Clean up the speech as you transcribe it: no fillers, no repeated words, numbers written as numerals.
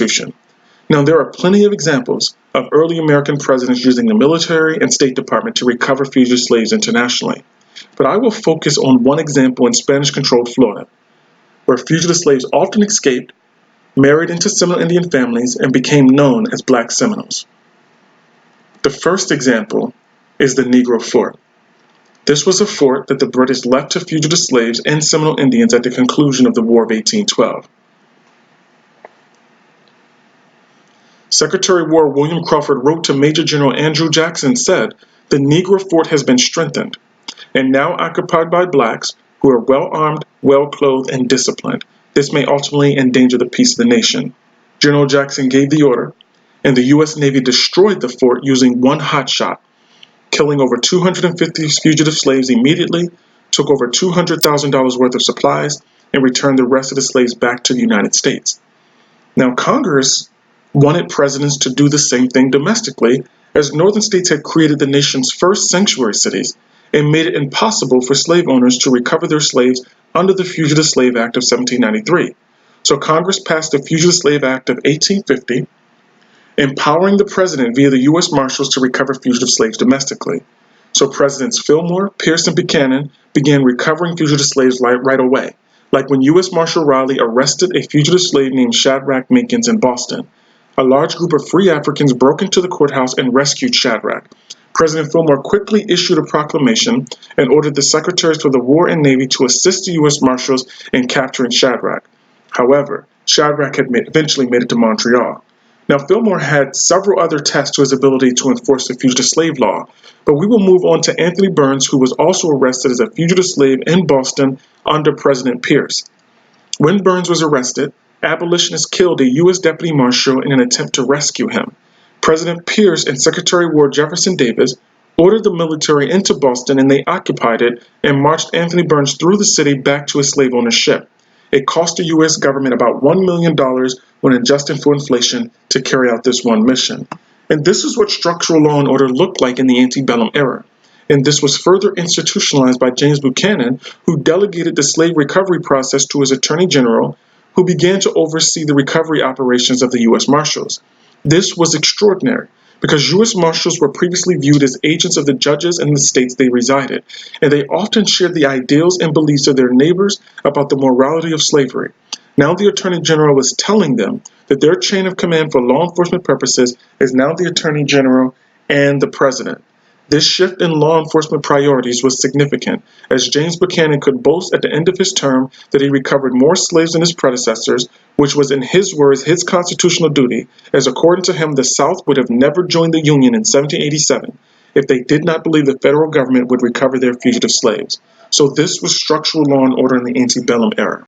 Constitution. Now, there are plenty of examples of early American presidents using the military and State Department to recover fugitive slaves internationally. But I will focus on one example in Spanish-controlled Florida, where fugitive slaves often escaped, married into Seminole Indian families, and became known as Black Seminoles. The first example is the Negro Fort. This was a fort that the British left to fugitive slaves and Seminole Indians at the conclusion of the War of 1812. Secretary of War William Crawford wrote to Major General Andrew Jackson and said, "The Negro Fort has been strengthened and now occupied by blacks who are well armed, well clothed, and disciplined. This may ultimately endanger the peace of the nation." General Jackson gave the order, and the U.S. Navy destroyed the fort using one hot shot, killing over 250 fugitive slaves immediately, took over $200,000 worth of supplies, and returned the rest of the slaves back to the United States. Now, Congress wanted presidents to do the same thing domestically, as northern states had created the nation's first sanctuary cities and made it impossible for slave owners to recover their slaves under the Fugitive Slave Act of 1793. So Congress passed the Fugitive Slave Act of 1850, empowering the president via the U.S. Marshals to recover fugitive slaves domestically. So Presidents Fillmore, Pierce, and Buchanan began recovering fugitive slaves right away, like when U.S. Marshal Raleigh arrested a fugitive slave named Shadrach Minkins in Boston. A large group of free Africans broke into the courthouse and rescued Shadrach. President Fillmore quickly issued a proclamation and ordered the secretaries for the War and Navy to assist the U.S. Marshals in capturing Shadrach. However, Shadrach had eventually made it to Montreal. Now, Fillmore had several other tests to his ability to enforce the fugitive slave law, but we will move on to Anthony Burns, who was also arrested as a fugitive slave in Boston under President Pierce. When Burns was arrested, abolitionists killed a U.S. deputy marshal in an attempt to rescue him. President Pierce and Secretary of War Jefferson Davis ordered the military into Boston, and they occupied it and marched Anthony Burns through the city back to his slave owner's ship. It cost the U.S. government about $1 million when adjusted for inflation to carry out this one mission. And this is what structural law and order looked like in the antebellum era. And this was further institutionalized by James Buchanan, who delegated the slave recovery process to his attorney general, who began to oversee the recovery operations of the U.S. Marshals. This was extraordinary because U.S. Marshals were previously viewed as agents of the judges in the states they resided, and they often shared the ideals and beliefs of their neighbors about the morality of slavery. Now the Attorney General was telling them that their chain of command for law enforcement purposes is now the Attorney General and the President. This shift in law enforcement priorities was significant, as James Buchanan could boast at the end of his term that he recovered more slaves than his predecessors, which was in his words his constitutional duty, as according to him the South would have never joined the Union in 1787 if they did not believe the federal government would recover their fugitive slaves. So this was structural law and order in the antebellum era.